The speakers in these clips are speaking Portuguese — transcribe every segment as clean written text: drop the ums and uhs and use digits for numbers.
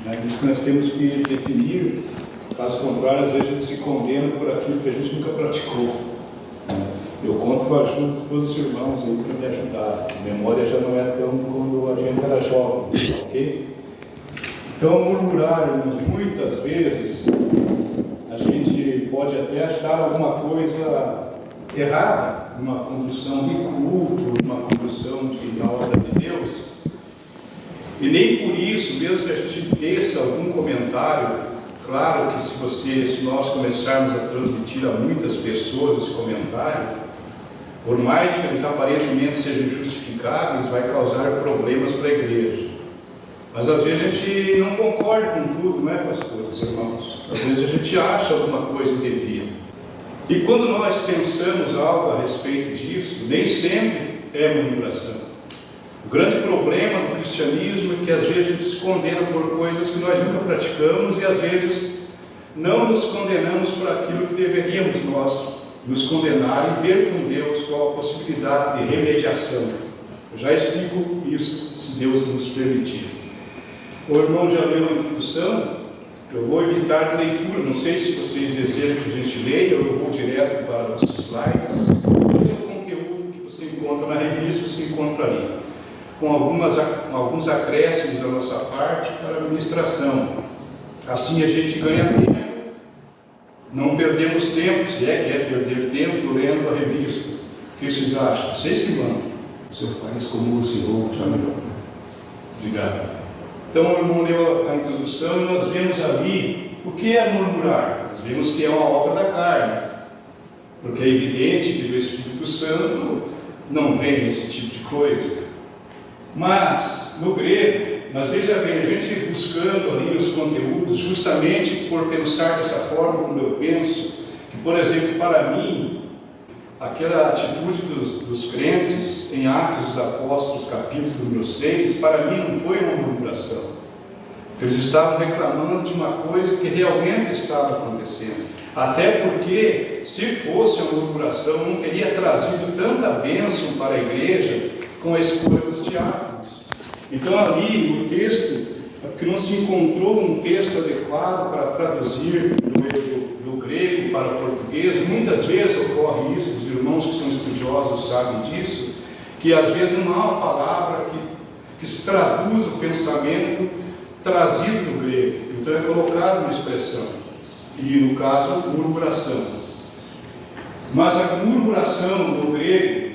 Né? Isso nós temos que definir, caso contrário, às vezes a gente se condena por aquilo que a gente nunca praticou. Né? Eu conto com a ajuda de todos os irmãos aí para me ajudar. A memória já não é tão quando a gente era jovem, ok? Então, murmurar, irmãos, muitas vezes a gente pode até achar alguma coisa errada numa condução de culto, numa condução da obra de Deus. E nem por isso, mesmo que a gente teça algum comentário, claro que se nós começarmos a transmitir a muitas pessoas esse comentário, por mais que eles aparentemente sejam justificáveis, vai causar problemas para a igreja. Mas às vezes a gente não concorda com tudo, não é, pastores, irmãos? Às vezes a gente acha alguma coisa indevida. E quando nós pensamos algo a respeito disso, nem sempre é murmuração. O grande problema do cristianismo é que às vezes a gente se condena por coisas que nós nunca praticamos e às vezes não nos condenamos por aquilo que deveríamos nós nos condenar e ver com Deus qual a possibilidade de remediação. Eu já explico isso, se Deus nos permitir. O irmão já leu a introdução, eu vou evitar de leitura, não sei se vocês desejam que a gente leia, ou eu vou direto para os slides. Mas o conteúdo que você encontra na revista, você encontra ali, com alguns acréscimos da nossa parte para a ministração. Assim a gente ganha tempo, não perdemos tempo, se é que é perder tempo, lendo a revista. O que vocês acham? Vocês que mandam. O senhor faz como o senhor já melhor. Obrigado. Então o irmão leu a introdução e nós vemos ali o que é murmurar. Nós vemos que é uma obra da carne, porque é evidente que do Espírito Santo não vem esse tipo de coisa. Mas no grego, mas veja bem, a gente buscando ali os conteúdos, justamente por pensar dessa forma como eu penso, que por exemplo para mim, aquela atitude dos crentes em Atos dos Apóstolos, capítulo número 6, para mim não foi uma murmuração. Eles estavam reclamando de uma coisa que realmente estava acontecendo. Até porque, se fosse uma murmuração, não teria trazido tanta bênção para a igreja com a escolha dos diáconos. Então ali, o texto, é porque não se encontrou um texto adequado para traduzir do grego para o português. Muitas vezes ocorre isso, os irmãos que são estudiosos sabem disso, que às vezes não há uma palavra que se traduz o pensamento trazido do grego, então é colocado uma expressão, e no caso, murmuração. Mas a murmuração do grego,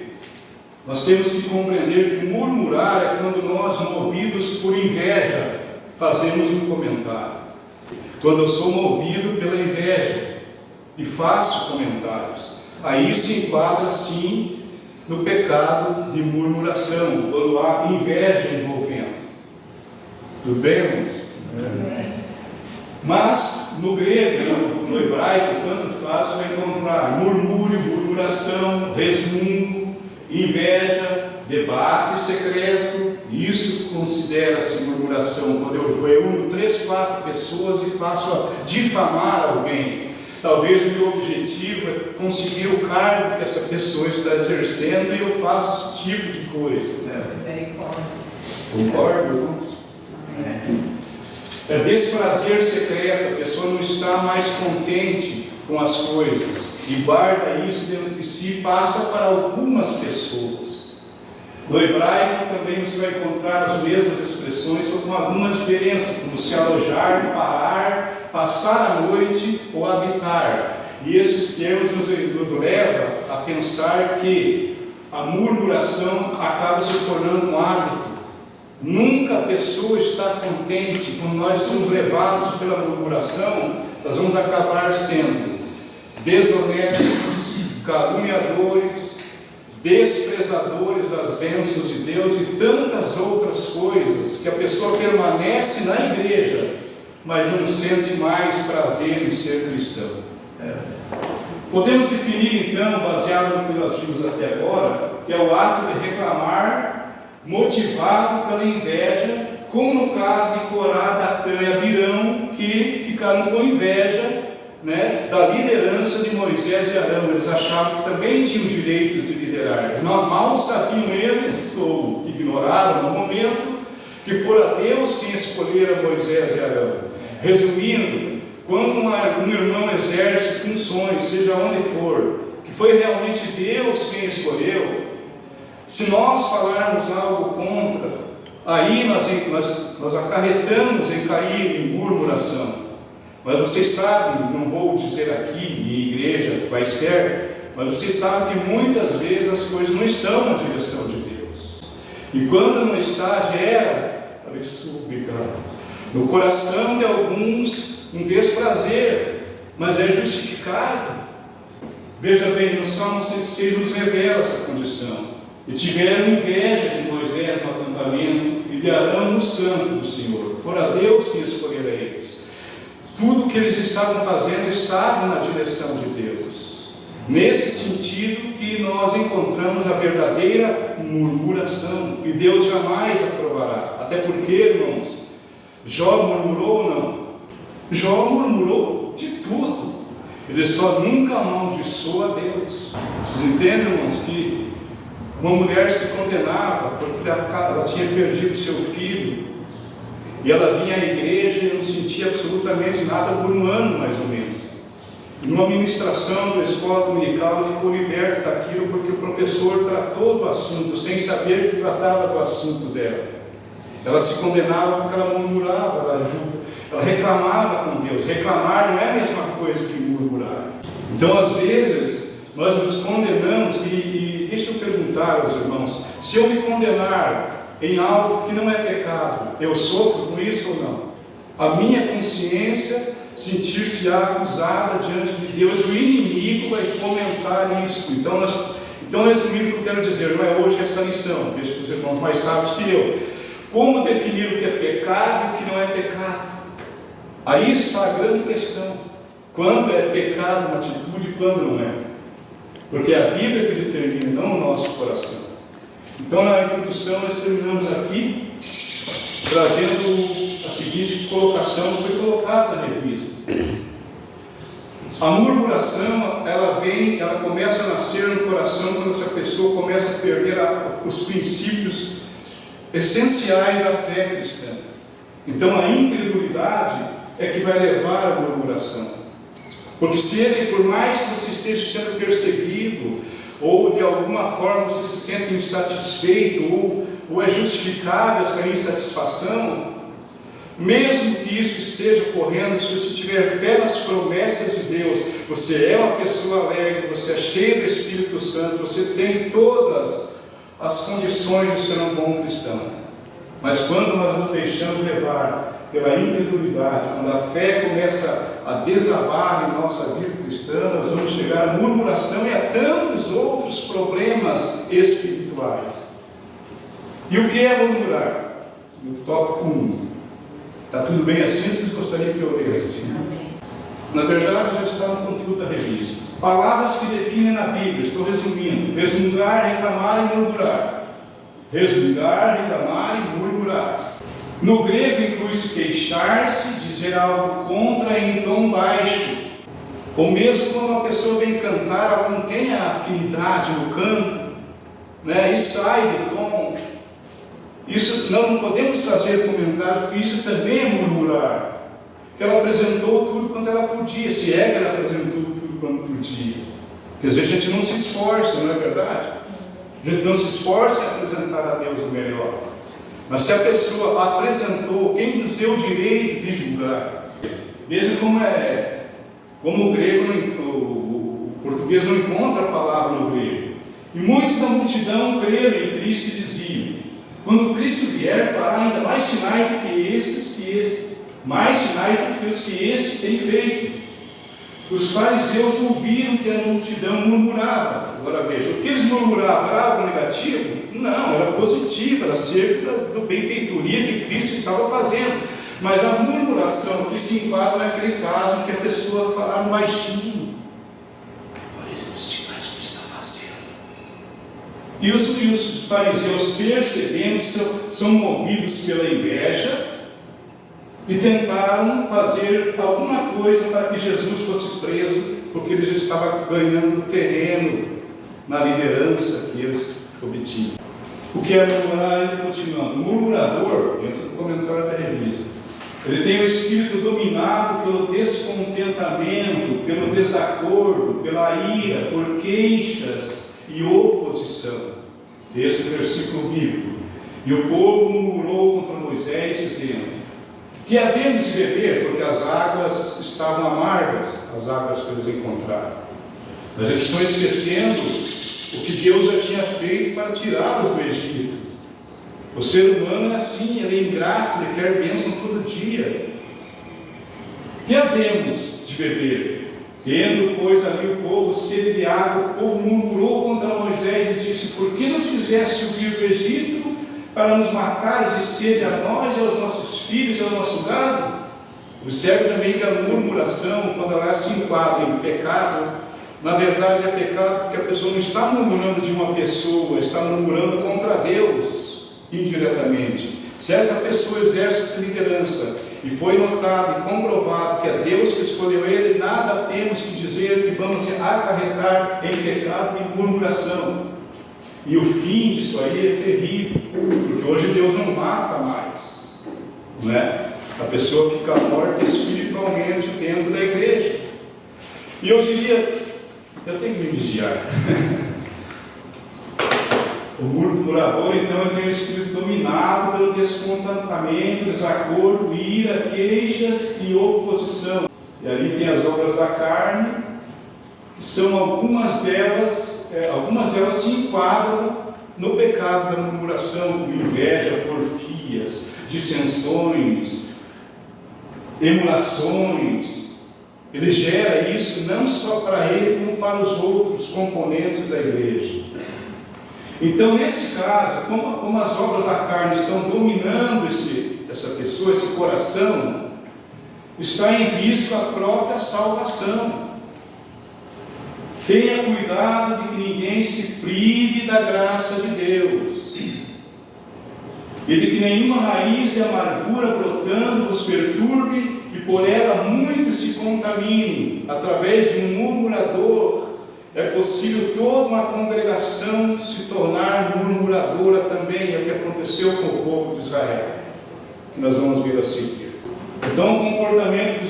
nós temos que compreender que murmurar é quando nós, movidos por inveja, fazemos um comentário. Quando eu sou movido pela inveja e faço comentários, aí se enquadra sim no pecado de murmuração, quando há inveja envolvendo. Tudo bem, irmãos? Mas no grego, no hebraico, tanto faz, vai encontrar murmúrio, murmuração, resmungo, inveja, debate secreto. Isso considera-se murmuração, quando eu reúno 3, 4 pessoas e passo a difamar alguém. Talvez o meu objetivo é conseguir o cargo que essa pessoa está exercendo e eu faço esse tipo de coisa. Concordo, irmãos? É desprazer secreto, a pessoa não está mais contente com as coisas e guarda isso dentro de si e passa para algumas pessoas. No hebraico também você vai encontrar as mesmas expressões, só com algumas diferenças, como se alojar, parar, passar a noite ou habitar. E esses termos nos levam a pensar que a murmuração acaba se tornando um hábito. Nunca a pessoa está contente. Quando nós somos levados pela murmuração, nós vamos acabar sendo desonestos, caluniadores, desprezadores das bênçãos de Deus e tantas outras coisas, que a pessoa permanece na igreja, mas não sente mais prazer em ser cristão. Podemos definir então, baseado no que nós vimos até agora, que é o ato de reclamar motivado pela inveja, como no caso de Corá, Datã e Abirão, que ficaram com inveja, da liderança de Moisés e Arão. Eles achavam que também tinham direitos de liderar. Mal sabiam eles, ou ignoraram no momento, que fora Deus quem escolhera Moisés e Arão. Resumindo, quando um irmão exerce funções, seja onde for, que foi realmente Deus quem escolheu, se nós falarmos algo contra, aí nós acarretamos em cair em murmuração. Mas vocês sabem, não vou dizer aqui, minha igreja quaisquer, mas vocês sabem que muitas vezes as coisas não estão na direção de Deus. E quando não está, gera no coração de alguns um desprazer, mas é justificável. Veja bem, no Salmo 106 nos revela essa condição. E tiveram inveja de Moisés no acampamento e de Arão no santo do Senhor. Fora Deus quem escolhera eles. Tudo o que eles estavam fazendo estava na direção de Deus. Nesse sentido que nós encontramos a verdadeira murmuração, e Deus jamais aprovará. Até porque, irmãos, Jó murmurou ou não? Jó murmurou de tudo. Ele só nunca amaldiçoou a Deus. Vocês entendem, irmãos, que uma mulher se condenava porque ela tinha perdido seu filho, e ela vinha à igreja e não sentia absolutamente nada por um ano, mais ou menos. E numa ministração da escola dominical, ela ficou liberta daquilo porque o professor tratou do assunto, sem saber que tratava do assunto dela. Ela se condenava porque ela murmurava, ela reclamava com Deus. Reclamar não é a mesma coisa que murmurar. Então, às vezes, nós nos condenamos, e deixa eu perguntar aos irmãos, se eu me condenar em algo que não é pecado, eu sofro com isso ou não? A minha consciência sentir-se acusada diante de Deus, o inimigo vai fomentar isso. Então, resumindo o que eu quero dizer, não é hoje essa lição, deixa para os irmãos mais sábios que eu. Como definir o que é pecado e o que não é pecado? Aí está a grande questão. Quando é pecado uma atitude e quando não é? Porque é a Bíblia que determina, não o nosso coração. Então, na introdução, nós terminamos aqui trazendo a seguinte colocação que foi colocada na revista. A murmuração, ela começa a nascer no coração quando essa pessoa começa a perder os princípios essenciais da fé cristã. Então, a incredulidade é que vai levar à murmuração. Porque se ele, por mais que você esteja sendo perseguido, ou de alguma forma você se sente insatisfeito, ou é justificável essa insatisfação, mesmo que isso esteja ocorrendo, se você tiver fé nas promessas de Deus, você é uma pessoa alegre, você é cheio do Espírito Santo, você tem todas as condições de ser um bom cristão. Mas quando nós nos deixamos levar pela incredulidade, quando a fé começa a desabar em nossa vida cristã, nós vamos chegar à murmuração e a tantos outros problemas espirituais. E o que é murmurar? No tópico 1. Está tudo bem assim? Vocês gostariam que eu lesse? Na verdade, já está no conteúdo da revista. Palavras que definem na Bíblia, estou resumindo: resmungar, reclamar e murmurar. Resmungar, reclamar e murmurar. No grego inclui-se queixar-se, dizer algo contra em tom baixo, ou mesmo quando uma pessoa vem cantar, ela não tem a afinidade no canto, né, e sai do tom. Isso não podemos trazer comentários, porque isso também é murmurar. Que ela apresentou tudo quanto ela podia, se é que ela apresentou tudo quanto podia. Porque às vezes a gente não se esforça, não é verdade? A gente não se esforça em apresentar a Deus o melhor. Mas se a pessoa apresentou, quem nos deu o direito de julgar? Veja como o grego, o português não encontra a palavra no grego. E muitos da multidão creram em Cristo e diziam: quando Cristo vier, fará ainda mais sinais do que os que este tem feito. Os fariseus ouviram que a multidão murmurava. Agora veja, o que eles murmuravam era algo negativo? Não, era positivo, era acerca da benfeitoria que Cristo estava fazendo. Mas a murmuração que se enquadra naquele caso em que a pessoa falava baixinho: olha os sinais que está fazendo. E os fariseus, percebendo, são movidos pela inveja e tentaram fazer alguma coisa para que Jesus fosse preso, porque eles estavam ganhando terreno na liderança que eles obtinham. O que é murmurar? Ele continuando. O murmurador, dentro do comentário da revista, ele tem o espírito dominado pelo descontentamento, pelo desacordo, pela ira, por queixas e oposição. Texto, versículo bíblico. E o povo murmurou contra Moisés, dizendo: que havemos de beber, porque as águas estavam amargas, as águas que eles encontraram. Mas eles estão esquecendo o que Deus já tinha feito para tirá-los do Egito. O ser humano é assim, ele é ingrato, ele quer bênção todo dia. Que havemos de beber? Tendo, pois, ali o povo sede de água, o povo murmurou contra Moisés e disse: por que nos fizeste subir do Egito para nos matares de sede a nós e aos nossos filhos e ao nosso gado? Observe também que a murmuração, quando ela se enquadra em pecado, na verdade é pecado porque a pessoa não está murmurando de uma pessoa, está murmurando contra Deus, indiretamente. Se essa pessoa exerce essa liderança e foi notado e comprovado que é Deus que escolheu ele, nada temos que dizer que vamos acarretar em pecado e murmuração. E o fim disso aí é terrível, porque hoje Deus não mata mais, não é? A pessoa fica morta espiritualmente dentro da igreja. E eu diria, eu tenho que me vigiar. O murmurador, então, ele tem o espírito dominado pelo descontentamento, desacordo, ira, queixas e oposição. E ali tem as obras da carne, que são algumas delas se enquadram no pecado da murmuração, como inveja, porfias, dissensões, emulações. Ele gera isso não só para ele, como para os outros componentes da igreja. Então, nesse caso, como as obras da carne estão dominando essa pessoa, esse coração, está em risco a própria salvação. Tenha cuidado de que ninguém se prive da graça de Deus, e de que nenhuma raiz de amargura brotando vos perturbe, e por ela muitos se contaminem. Através de um murmurador, é possível toda uma congregação se tornar murmuradora também. É o que aconteceu com o povo de Israel, que nós vamos ver a seguir. Então, o comportamento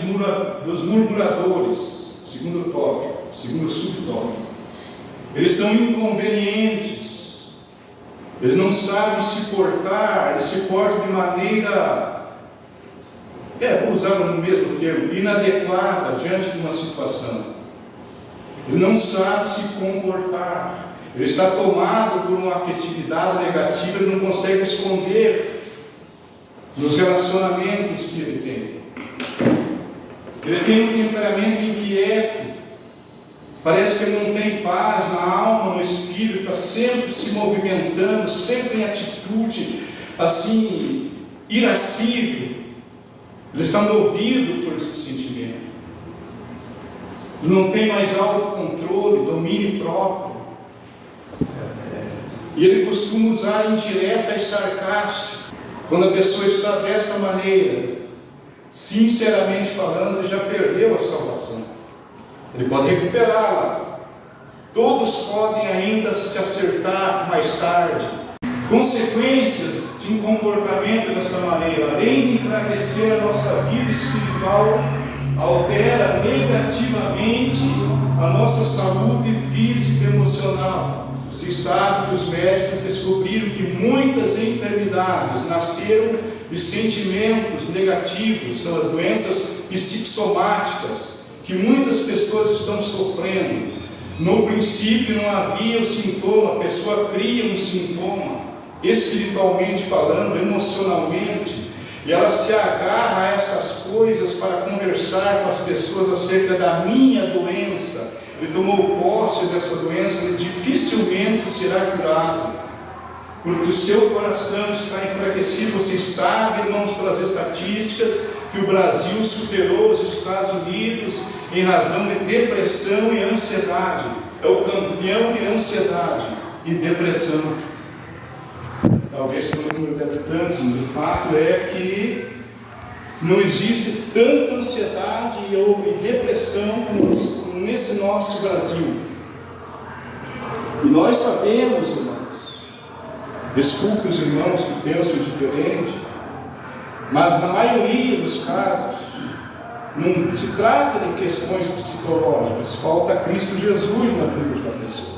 dos murmuradores, segundo tópico, segundo subtópico, eles são inconvenientes, eles não sabem se portar, eles se portam de maneira, vou usar o mesmo termo, inadequada diante de uma situação. Ele não sabe se comportar, ele está tomado por uma afetividade negativa, ele não consegue esconder nos relacionamentos que ele tem. Ele tem um temperamento inquieto, parece que ele não tem paz na alma, no espírito, está sempre se movimentando, sempre em atitude, assim, irascível. Ele está movido por esse sentimento. Não tem mais autocontrole, domínio próprio. E ele costuma usar indiretas sarcásticas. Quando a pessoa está desta maneira, sinceramente falando, ele já perdeu a salvação. Ele pode recuperá-la. Todos podem ainda se acertar mais tarde. Consequências de um comportamento dessa maneira, além de enfraquecer a nossa vida espiritual, altera negativamente a nossa saúde física e emocional. Vocês sabem que os médicos descobriram que muitas enfermidades nasceram de sentimentos negativos, são as doenças psicossomáticas que muitas pessoas estão sofrendo. No princípio não havia o sintoma, a pessoa cria um sintoma, espiritualmente falando, emocionalmente, e ela se agarra a estas coisas para conversar com as pessoas acerca da minha doença. Ele tomou posse dessa doença, ele dificilmente será curado, porque o seu coração está enfraquecido. Vocês sabem, irmãos, pelas estatísticas, que o Brasil superou os Estados Unidos em razão de depressão e ansiedade. É o campeão de ansiedade e depressão. Talvez pelo número de habitantes, mas o fato é que não existe tanta ansiedade e depressão como nesse nosso Brasil. E nós sabemos, irmãos, Desculpe os irmãos que pensam diferente, mas na maioria dos casos, não se trata de questões psicológicas, falta Cristo Jesus na vida de uma pessoa.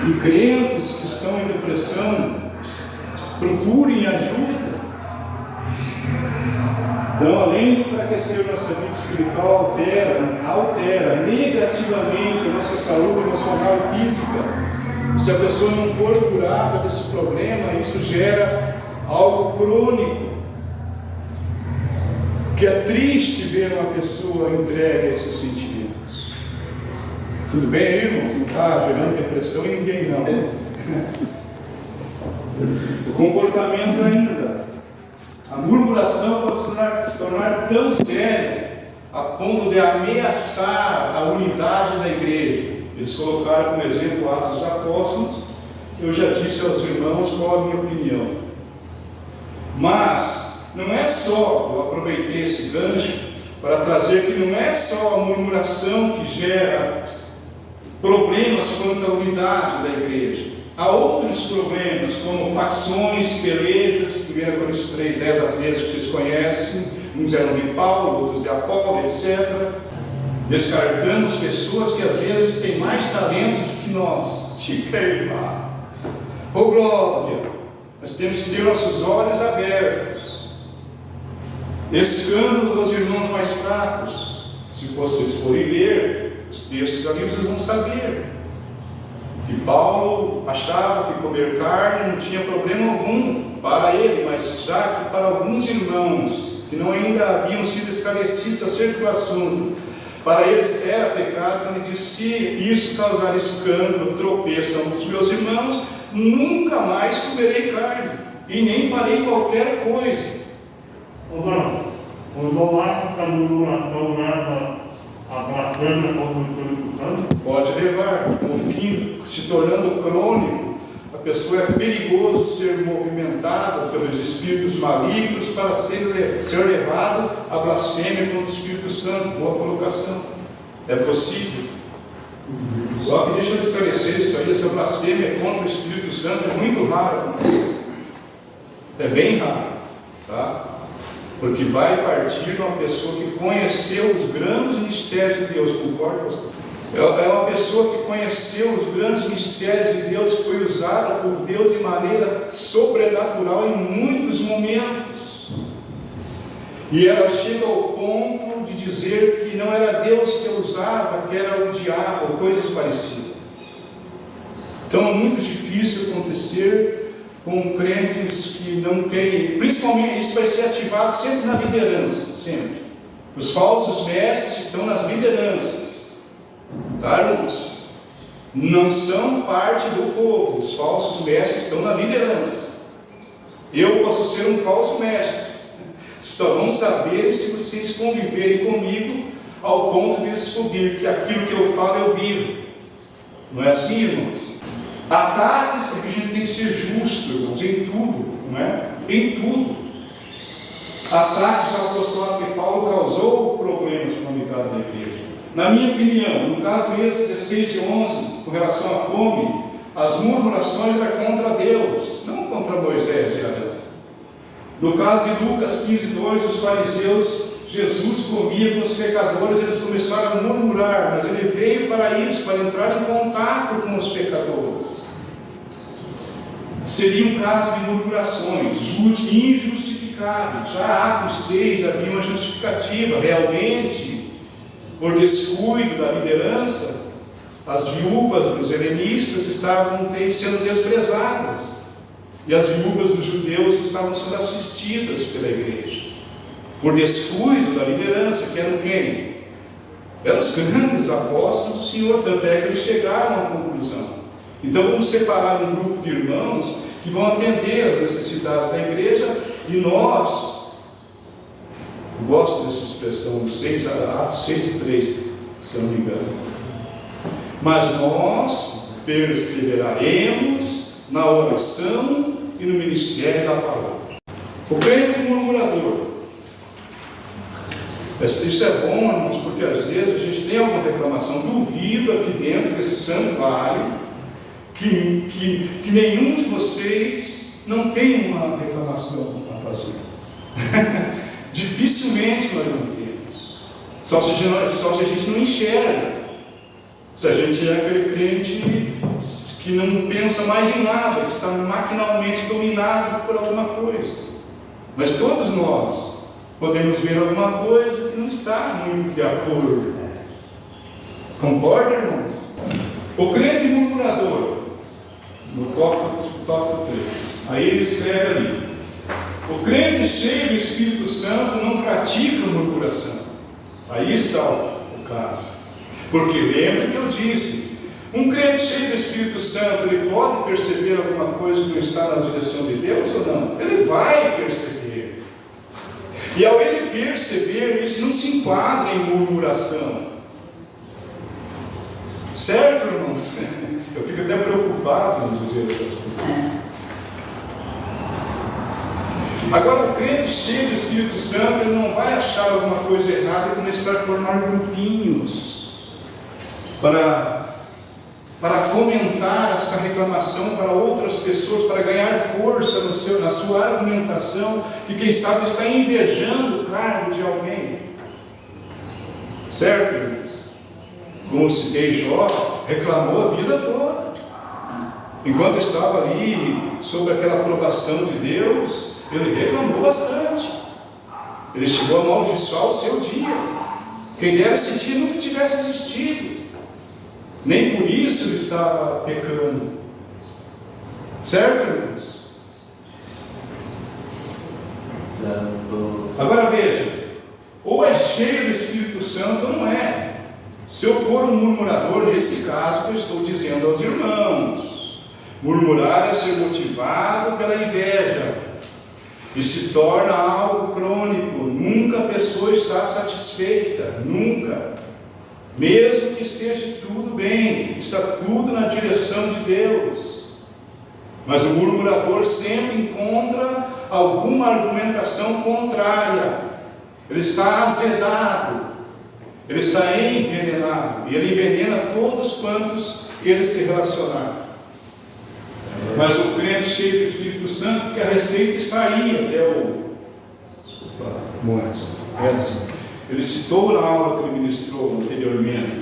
E crentes que estão em depressão, procurem ajuda. Então, além de enfraquecer nossa vida espiritual, altera negativamente a nossa saúde emocional e física. Se a pessoa não for curada desse problema, isso gera algo crônico, que é triste ver uma pessoa entregue a esses sentimentos. Tudo bem, irmãos? Não está gerando depressão em ninguém, não. O comportamento ainda. A murmuração pode se tornar tão séria a ponto de ameaçar a unidade da igreja. Eles colocaram como exemplo Atos dos Apóstolos. Eu já disse aos irmãos qual a minha opinião. Mas não é só, eu aproveitei esse gancho para trazer que não é só a murmuração que gera problemas quanto à unidade da igreja. Há outros problemas, como facções, pelejas, 1 Coríntios 3, 10 a 13, que vocês conhecem, uns eram de Paulo, outros de Apolo, etc. Descartando as pessoas que às vezes têm mais talentos do que nós. Se queimar. Ô glória! Nós temos que ter nossos olhos abertos. Escândalos aos irmãos mais fracos. Se vocês forem ler os textos da Bíblia, vocês vão saber que Paulo achava que comer carne não tinha problema algum para ele, mas já que para alguns irmãos que não ainda haviam sido esclarecidos acerca do assunto, para eles era pecado, então ele disse: se isso causar escândalo, tropeço a um dos meus irmãos, nunca mais comerei carne, e nem farei qualquer coisa. Quando lá está murmurando a blasfêmia contra o Espírito Santo, pode levar, no fim, se tornando crônico, a pessoa é perigoso ser movimentada pelos espíritos malignos para ser levado à blasfêmia contra o Espírito Santo. Boa colocação. É possível. Só que deixa eu esclarecer isso aí, essa blasfêmia contra o Espírito Santo é muito raro acontecer. É bem raro, tá? Porque vai partir de uma pessoa que conheceu os grandes mistérios de Deus, concorda, pastor? É uma pessoa que conheceu os grandes mistérios de Deus, que foi usada por Deus de maneira sobrenatural em muitos momentos. E ela chega ao ponto de dizer que não era Deus que a usava, que era o diabo, ou coisas parecidas. Então é muito difícil acontecer com crentes que não têm, principalmente isso vai ser ativado sempre na liderança, sempre. Os falsos mestres estão nas lideranças, tá, irmãos? Não são parte do povo, os falsos mestres estão na liderança. Eu posso ser um falso mestre, só vão saber se vocês conviverem comigo ao ponto de descobrir que aquilo que eu falo eu vivo. Não é assim, irmãos? Ataques, porque a gente tem que ser justo, irmãos, em tudo, não é? Em tudo. Ataques ao apostolado que Paulo causou problemas com a unidade da igreja. Na minha opinião, no caso de Êxodo 16 e 11, com relação à fome, as murmurações eram contra Deus, não contra Moisés e Arão. No caso de Lucas 15, 2, os fariseus, Jesus comia com os pecadores, eles começaram a murmurar, mas ele veio para isso, para entrar em contato com os pecadores. Seria um caso de murmurações injustificáveis. Já Atos 6 havia uma justificativa, realmente, por descuido da liderança, as viúvas dos helenistas estavam sendo desprezadas, e as viúvas dos judeus estavam sendo assistidas pela igreja, por descuido da liderança, que eram quem? Eram os grandes apóstolos do Senhor, tanto é que eles chegaram à conclusão. Então vamos separar um grupo de irmãos que vão atender às necessidades da igreja, e nós, eu gosto dessa expressão, Atos 6 e 3, se eu não me engano, mas nós perseveraremos na oração e no ministério da palavra. O crente murmurador, isso é bom, irmãos, porque às vezes a gente tem alguma reclamação. Duvido aqui dentro desse santuário que nenhum de vocês não tem uma reclamação a fazer. Dificilmente nós não temos. Só se a gente não enxerga. Se a gente é aquele crente que não pensa mais em nada, que está maquinalmente dominado por alguma coisa. Mas todos nós podemos ver alguma coisa que não está muito de acordo. Concorda, irmãos? O crente murmurador, no tópico 3, aí ele escreve ali: o crente cheio do Espírito Santo não pratica murmuração. Aí está o caso. Porque lembra que eu disse, um crente cheio do Espírito Santo, ele pode perceber alguma coisa que não está na direção de Deus ou não? Ele vai perceber. E ao ele perceber, isso não se enquadra em murmuração. Certo, irmãos? Eu fico até preocupado em dizer essas coisas. Agora, o crente cheio do Espírito Santo, ele não vai achar alguma coisa errada e começar a formar grupinhos para fomentar essa reclamação para outras pessoas, para ganhar força na sua argumentação, que quem sabe está invejando o cargo de alguém. Certo, irmãos? Como citei, Jó reclamou a vida toda. Enquanto estava ali, sob aquela aprovação de Deus, ele reclamou bastante. Ele chegou a amaldiçoar o seu dia. Quem dera esse dia nunca tivesse existido. Nem por isso ele estava pecando. Certo, irmãos? Agora veja, ou é cheio do Espírito Santo ou não é. Se eu for um murmurador, nesse caso que eu estou dizendo aos irmãos, murmurar é ser motivado pela inveja e se torna algo crônico. Nunca a pessoa está satisfeita, nunca. Mesmo que esteja tudo bem, está tudo na direção de Deus. Mas o murmurador sempre encontra alguma argumentação contrária. Ele está azedado, ele está envenenado, e ele envenena todos quantos ele se relacionar. Mas o crente cheio do Espírito Santo, que a receita está aí, até o Edson. Ele citou na aula que ele ministrou anteriormente: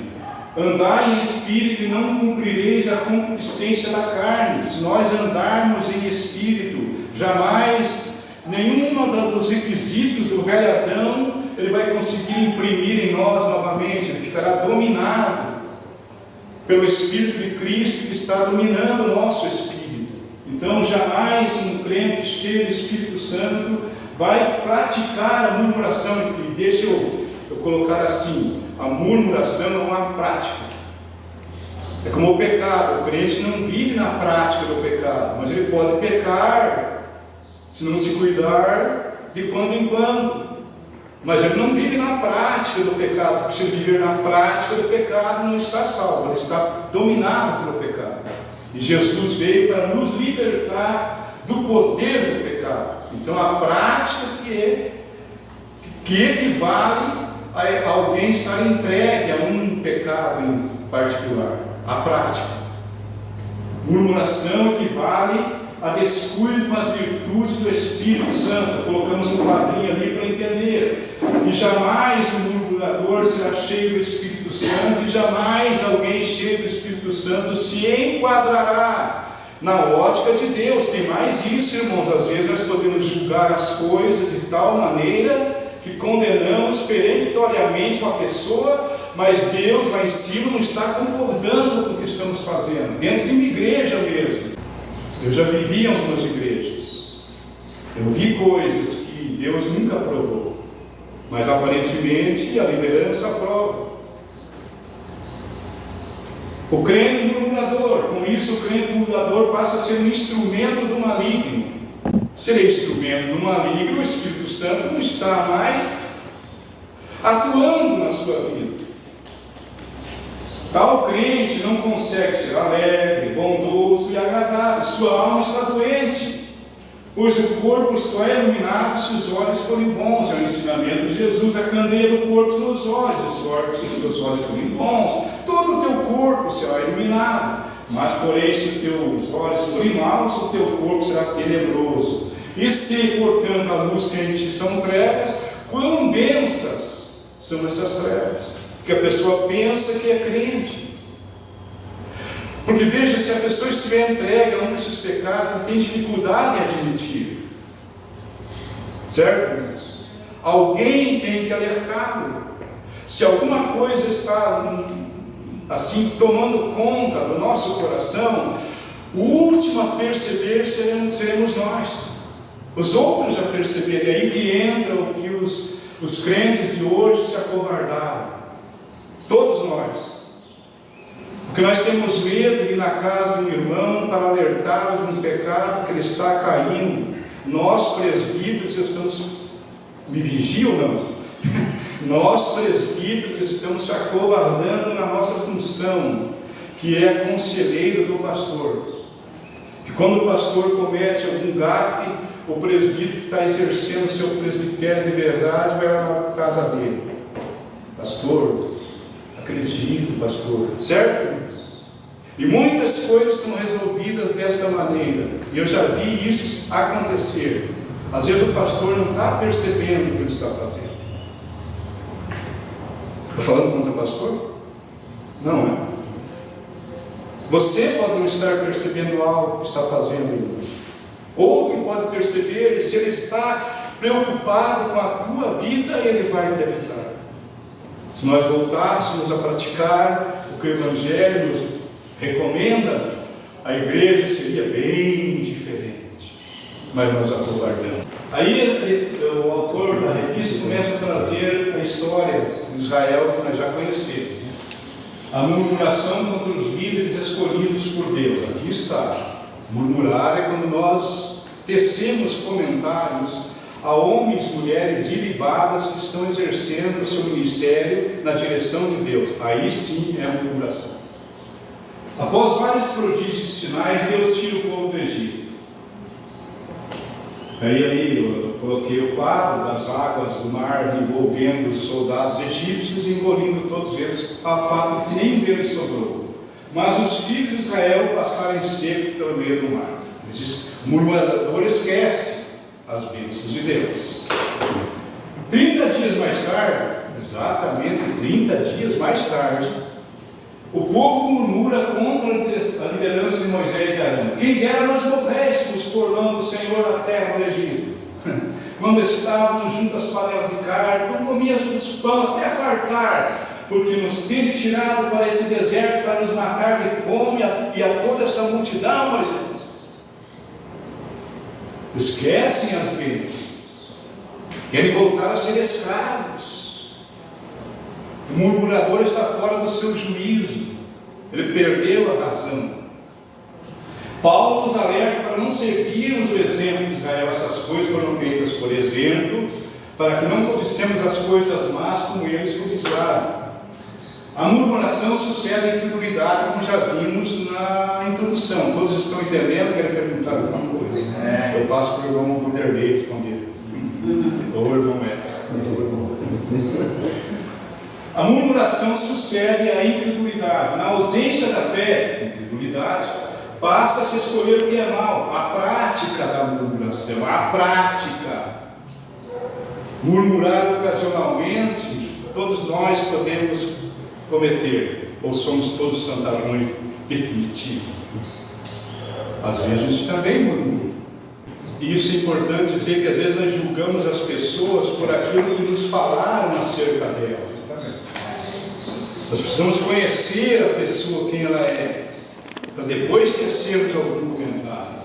andai em espírito e não cumprireis a concupiscência da carne. Se nós andarmos em espírito, jamais nenhum dos requisitos do velho Adão ele vai conseguir imprimir em nós novamente. Ele ficará dominado pelo Espírito de Cristo que está dominando o nosso espírito. Então jamais um crente cheio do Espírito Santo vai praticar a murmuração. E deixa eu colocar assim: a murmuração é uma prática. É como o pecado. O crente não vive na prática do pecado, mas ele pode pecar, se não se cuidar, de quando em quando. Mas ele não vive na prática do pecado, porque se ele viver na prática do pecado, não está salvo, ele está dominado pelo pecado. E Jesus veio para nos libertar do poder do pecado. Então a prática que equivale a alguém estar entregue a um pecado em particular. A prática. Murmuração equivale a descuido com as virtudes do Espírito Santo. Colocamos um quadrinho ali para entender. E jamais o murmurador será cheio do Espírito Santo, e jamais alguém cheio do Espírito Santo se enquadrará na ótica de Deus. Tem mais isso, irmãos. Às vezes nós podemos julgar as coisas de tal maneira que condenamos peremptoriamente uma pessoa, mas Deus lá em cima não está concordando com o que estamos fazendo, dentro de uma igreja mesmo. Eu já vivi em algumas igrejas, eu vi coisas que Deus nunca aprovou, mas aparentemente a liderança aprova. O crente murmurador, com isso o crente murmurador passa a ser um instrumento do maligno. Se ele é instrumento do maligno, o Espírito Santo não está mais atuando na sua vida. Tal crente não consegue ser alegre, bondoso e agradável. Sua alma está doente, pois o corpo só é iluminado se os olhos forem bons. É o ensinamento de Jesus: a candeia do corpo são os olhos. Se os seus olhos forem bons, todo o teu corpo será iluminado. Mas, porém, se os teus olhos forem maus, o teu corpo será tenebroso. E se, portanto, a luz que em ti são trevas, quão densas são essas trevas? Porque a pessoa pensa que é crente. Porque veja, se a pessoa estiver entregue a um desses pecados, ela tem dificuldade em admitir. Certo, irmãos? Alguém tem que alertá-lo. Se alguma coisa está assim tomando conta do nosso coração, o último a perceber seremos nós. Os outros já perceberam. É aí que entra o que os crentes de hoje se acovardaram. Todos nós. Porque nós temos medo de ir na casa de um irmão para alertá-lo de um pecado que ele está caindo. Nós, presbíteros, estamos... Me vigiam, não? Nós, presbíteros, estamos se acovardando na nossa função, que é conselheiro do pastor. Que quando o pastor comete algum gafe, o presbítero que está exercendo o seu presbitério de verdade vai lá para a casa dele. Pastor, acredito, pastor. Certo? E muitas coisas são resolvidas dessa maneira. E eu já vi isso acontecer. Às vezes o pastor não está percebendo o que ele está fazendo. Estou falando contra o pastor? Não é. Você pode não estar percebendo algo que está fazendo. Outro pode perceber, e se ele está preocupado com a tua vida, ele vai te avisar. Se nós voltássemos a praticar o que o Evangelho nos recomenda, a igreja seria bem diferente. Mas nós acovardamos. Aí o autor da revista começa a trazer a história de Israel que nós já conhecemos. A murmuração contra os líderes escolhidos por Deus. Aqui está. Murmurar é quando nós tecemos comentários a homens e mulheres ilibadas que estão exercendo o seu ministério na direção de Deus. Aí sim é murmuração. Após vários prodígios e sinais, Deus tira o povo do Egito. Aí ali eu coloquei o quadro das águas do mar envolvendo os soldados egípcios e engolindo todos eles, a fato de que nenhum deles sobrou. Mas os filhos de Israel passaram em seco pelo meio do mar. Esses murmuradores esquecem as bênçãos de Deus. 30 dias mais tarde, exatamente 30 dias mais tarde, o povo murmura contra a liderança de Moisés e Arão. Quem dera nós morrêssemos por mão do Senhor na terra do Egito. Quando estávamos junto às panelas de carne, quando comíamos pão até fartar, porque nos tem tirado para esse deserto para nos matar de fome e a toda essa multidão, Moisés. Esquecem as bênçãos, querem voltar a ser escravos. O murmurador está fora do seu juízo, ele perdeu a razão. Paulo nos alerta para não seguirmos o exemplo de Israel. Essas coisas foram feitas por exemplo, para que não codicemos as coisas más como eles cobiçaram. A murmuração sucede à incredulidade, como já vimos na introdução. Todos estão entendendo? Querem perguntar alguma coisa? Eu passo para o irmão Vanderlei responder. Ou o irmão Edson. A murmuração sucede à incredulidade. Na ausência da fé, incredulidade, passa a se escolher o que é mal. A prática da murmuração, a prática. Murmurar ocasionalmente, todos nós podemos cometer, ou somos todos santarrões definitivos. Às vezes a gente também murmura. E isso é importante dizer que às vezes nós julgamos as pessoas por aquilo que nos falaram acerca delas. Nós precisamos conhecer a pessoa, quem ela é, para depois tecermos algum comentário.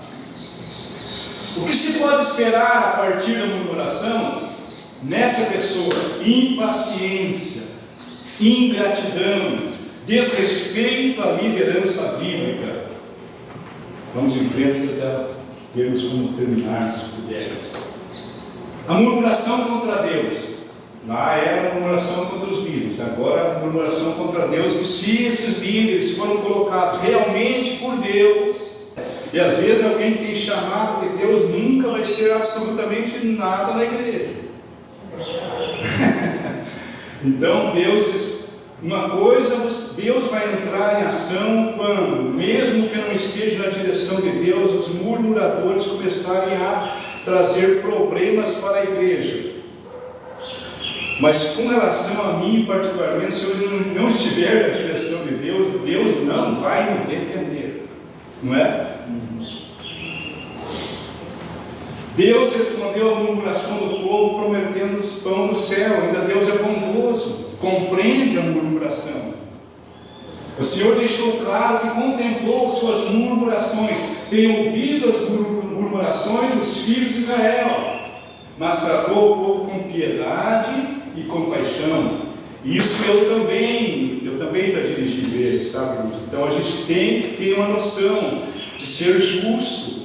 O que se pode esperar a partir da murmuração? Nessa pessoa, impaciência, ingratidão, desrespeito à liderança bíblica. Vamos em frente até termos como terminar, se pudermos. A murmuração contra Deus. Lá era a murmuração contra os líderes, agora a murmuração contra Deus, que se esses líderes foram colocados realmente por Deus, e às vezes alguém que tem chamado de Deus nunca vai ser absolutamente nada na igreja. Então Deus Uma coisa, Deus vai entrar em ação quando, mesmo que não esteja na direção de Deus, os murmuradores começarem a trazer problemas para a igreja. Mas com relação a mim particularmente, se eu não estiver na direção de Deus, Deus não vai me defender, não é? Deus respondeu à murmuração do povo, prometendo-nos pão do céu. Ainda Deus é bondoso, compreende a murmuração. O Senhor deixou claro que contemplou suas murmurações, tem ouvido as murmurações dos filhos de Israel, mas tratou o povo com piedade e compaixão. Isso eu também já dirigi igreja, sabe? Então a gente tem que ter uma noção de ser justo,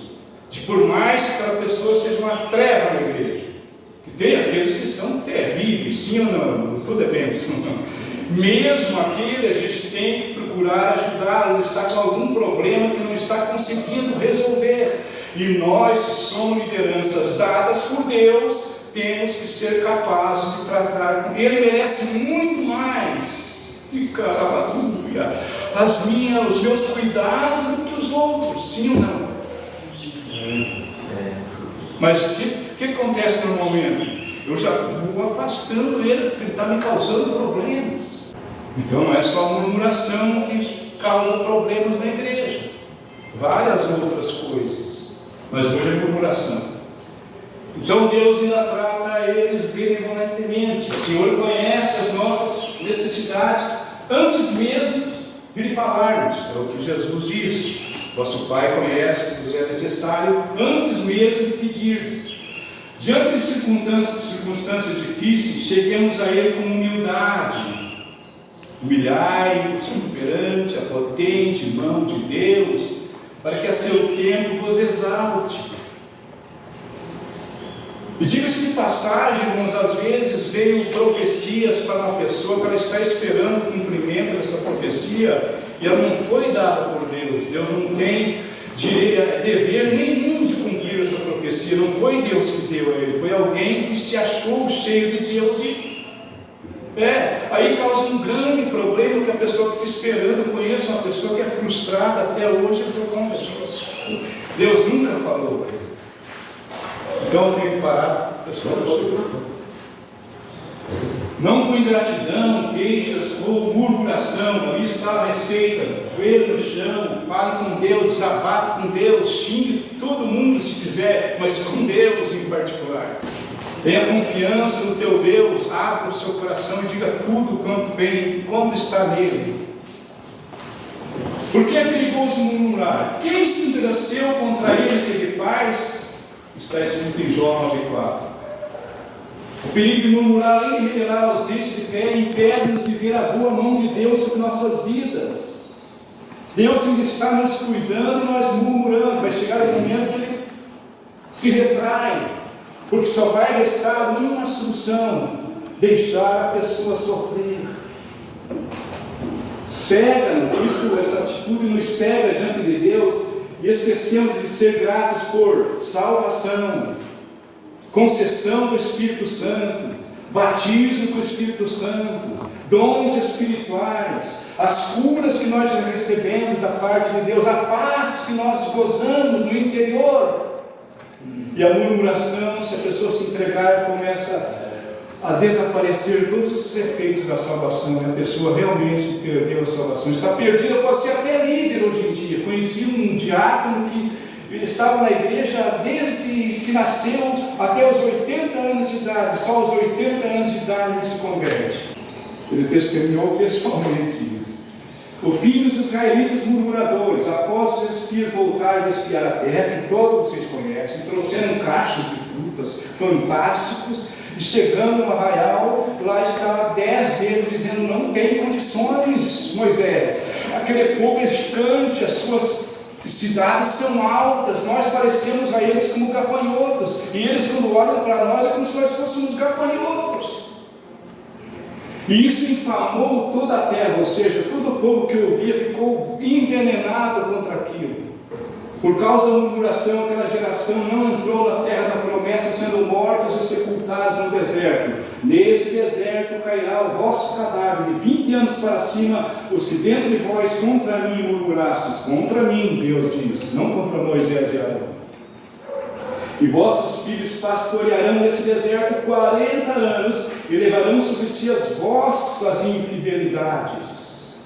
de por mais que aquela pessoa seja uma treva na igreja, que tem aqueles que são terríveis, sim ou não, tudo é bênção. Mesmo aquele, a gente tem que procurar ajudá-lo. Ele está com algum problema que não está conseguindo resolver, e nós, se somos lideranças dadas por Deus, temos que ser capazes de tratar com ele. Merece muito mais, fica a dúvida, os meus cuidados do que os outros, sim ou não? Mas o que acontece normalmente? Eu já vou afastando ele, porque ele está me causando problemas. Então não é só a murmuração que causa problemas na igreja, várias outras coisas, mas hoje é murmuração. Então Deus ainda trata eles benevolentemente. O Senhor conhece as nossas necessidades antes mesmo de lhe falarmos, é o que Jesus disse. Vosso Pai conhece o que vos é necessário antes mesmo de pedir-lhes. Diante de circunstâncias difíceis, cheguemos a Ele com humildade. Humilhai-vos perante a potente mão de Deus, para que a seu tempo vos exalte. E diga-se de passagem, irmãos, às vezes veio profecias para uma pessoa que ela está esperando o cumprimento dessa profecia, e ela não foi dada por Deus. Deus não tem dever nenhum de cumprir essa profecia. Não foi Deus que deu a ele, foi alguém que se achou cheio de Deus aí causa um grande problema, que a pessoa fica esperando. Eu conheço uma pessoa que é frustrada até hoje por conta disso. Deus nunca falou para ele. Então eu tenho que parar, pessoal. Não com ingratidão, queixas ou murmuração. Ali está a receita: joelho no chão, fale com Deus, desabafe com Deus, xingue todo mundo se quiser, mas com Deus em particular. Tenha confiança no teu Deus, abra o seu coração e diga tudo quanto vem, quanto está nele. Porque é perigoso murmurar. Quem se engrandeceu contra ele teve paz, está escrito em Jó 9,4. O perigo de murmurar, além de revelar a ausência de fé, impede-nos de ver a boa mão de Deus sobre nossas vidas. Deus ainda está nos cuidando e nós murmurando. Vai chegar o momento que Ele se retrai, porque só vai restar uma solução: deixar a pessoa sofrer. Cega-nos, essa atitude nos cega diante de Deus, e esquecemos de ser gratos por salvação, concessão do Espírito Santo, batismo com o Espírito Santo, dons espirituais, as curas que nós já recebemos da parte de Deus, a paz que nós gozamos no interior. E a murmuração, se a pessoa se entregar, começa a desaparecer todos os efeitos da salvação, e a pessoa realmente perdeu a salvação. Está perdida, pode ser até líder hoje em dia. Conheci um diácono que estava na igreja desde que nasceu até os 80 anos de idade. Só aos 80 anos de idade ele se converte. Ele testemunhou pessoalmente isso. O fim dos israelitas murmuradores, após os espias voltarem a espiar a terra, que todos vocês conhecem, trouxeram cachos de frutas fantásticos, e chegando no arraial, lá estavam 10 deles dizendo: não tem condições, Moisés, aquele povo é gigante, as suas cidades são altas, nós parecemos a eles como gafanhotos, e eles, quando olham para nós, é como se nós fôssemos gafanhotos. E isso infamou toda a terra, ou seja, todo o povo que ouvia ficou envenenado contra aquilo. Por causa da murmuração, aquela geração não entrou na terra da promessa, sendo mortos e sepultados no deserto. Nesse deserto cairá o vosso cadáver, de 20 anos para cima, os que dentro de vós contra mim murmurastes. Contra mim, Deus diz, não contra Moisés e Arão. E vossos filhos pastorearão nesse deserto 40 anos, e levarão sobre si as vossas infidelidades,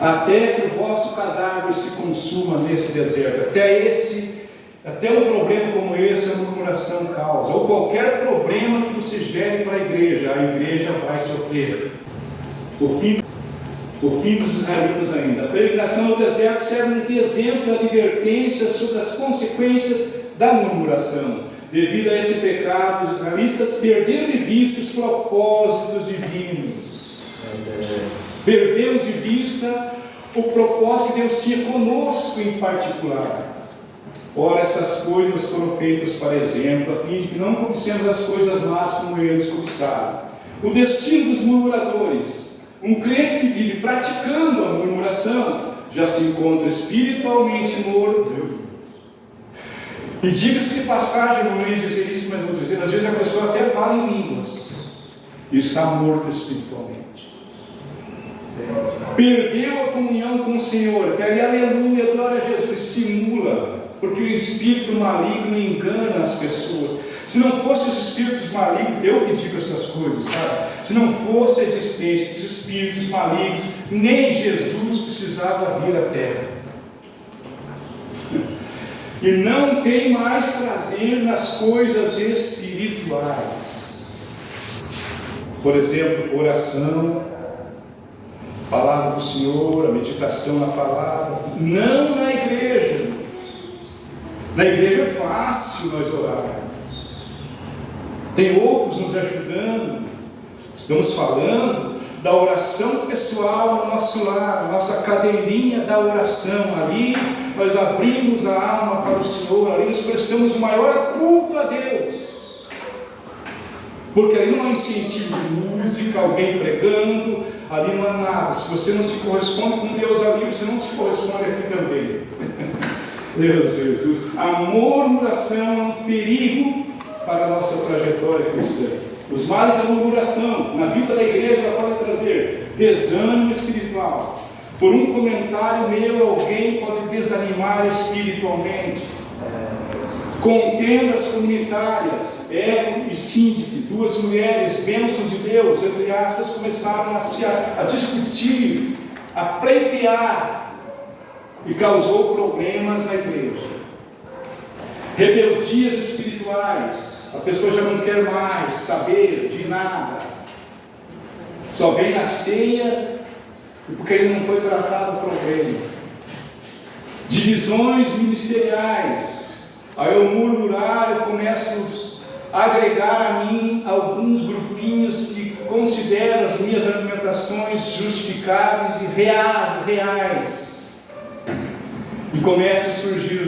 até que o vosso cadáver se consuma nesse deserto. Até um problema como esse a murmuração causa, ou qualquer problema que você gere para a igreja vai sofrer. O fim dos israelitas ainda. A peregrinação no deserto serve de exemplo de advertência sobre as consequências da murmuração. Devido a esse pecado, os israelitas perderam de vista os propósitos divinos. Perdemos de vista o propósito que Deus tinha conosco em particular. Ora, essas coisas foram feitas para exemplo, a fim de que não cobicemos as coisas más como eles cobiçaram. O destino dos murmuradores: um crente que vive praticando a murmuração já se encontra espiritualmente morto. E diga-se de passagem, não ia dizer isso, mas vou dizer, às vezes a pessoa até fala em línguas e está morto espiritualmente. Perdeu a comunhão com o Senhor, que aí, aleluia, glória a Jesus, simula, porque o espírito maligno engana as pessoas. Se não fossem os espíritos malignos, eu que digo essas coisas, sabe? Se não fosse a existência dos espíritos malignos, nem Jesus precisava vir à terra. E não tem mais prazer nas coisas espirituais. Por exemplo, oração, palavra do Senhor, a meditação na palavra. Não na igreja. Na igreja é fácil nós orarmos. Tem outros nos ajudando. Estamos falando da oração pessoal no nosso lar, a nossa cadeirinha da oração. Ali nós abrimos a alma para o Senhor, ali nós prestamos o maior culto a Deus. Porque ali não há incentivo de música, alguém pregando, ali não há nada. Se você não se corresponde com Deus ali, você não se corresponde aqui também. Deus Jesus. A murmuração é um perigo para a nossa trajetória cristã. Os males da murmuração na vida da igreja ela pode trazer desânimo espiritual. Por um comentário meu, alguém pode desanimar espiritualmente. Contendas comunitárias, ego e síndique, duas mulheres, bênçãos de Deus, entre aspas, começaram a discutir, a pleitear, e causou problemas na igreja. Rebeldias espirituais, a pessoa já não quer mais saber de nada, só vem na ceia, porque ele não foi tratado o problema. Divisões ministeriais, aí eu murmurar, eu começo a agregar a mim alguns grupinhos que consideram as minhas argumentações justificáveis e reais. E começam a surgir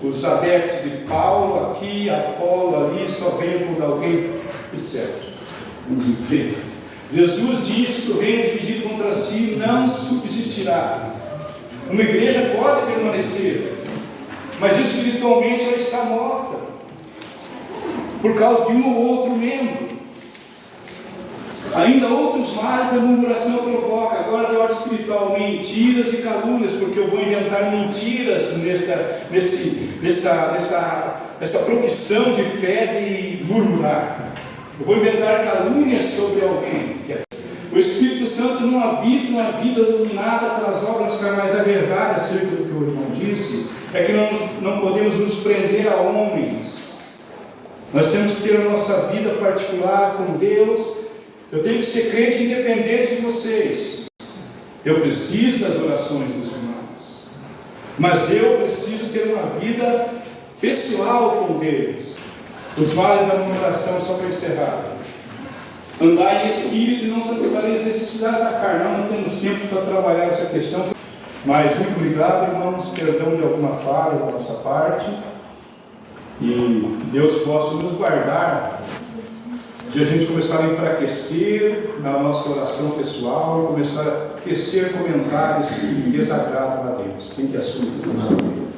os adeptos de Paulo aqui, Apolo ali, só vem quando alguém, etc. Vamos em frente. Jesus disse que o reino dividido contra si não subsistirá. Uma igreja pode permanecer, mas espiritualmente ela está morta, por causa de um ou outro membro. Ainda outros males a murmuração provoca, agora de ordem espiritual, mentiras e calúnias, porque eu vou inventar mentiras nessa profissão de fé de murmurar. Eu vou inventar calúnias sobre alguém. O Espírito Santo não habita uma vida dominada pelas obras carnais. A verdade, acerca do que o irmão disse, é que nós não podemos nos prender a homens. Nós temos que ter a nossa vida particular com Deus. Eu tenho que ser crente independente de vocês. Eu preciso das orações dos irmãos, mas eu preciso ter uma vida pessoal com Deus. Os males da murmuração, só para encerrar: andar em espírito e não satisfazer as necessidades da carne. Não temos tempo para trabalhar essa questão, mas muito obrigado, irmãos. Perdão de alguma falha da nossa parte, e que Deus possa nos guardar de a gente começar a enfraquecer na nossa oração pessoal, começar a tecer comentários que desagradam a Deus. Quem que assume?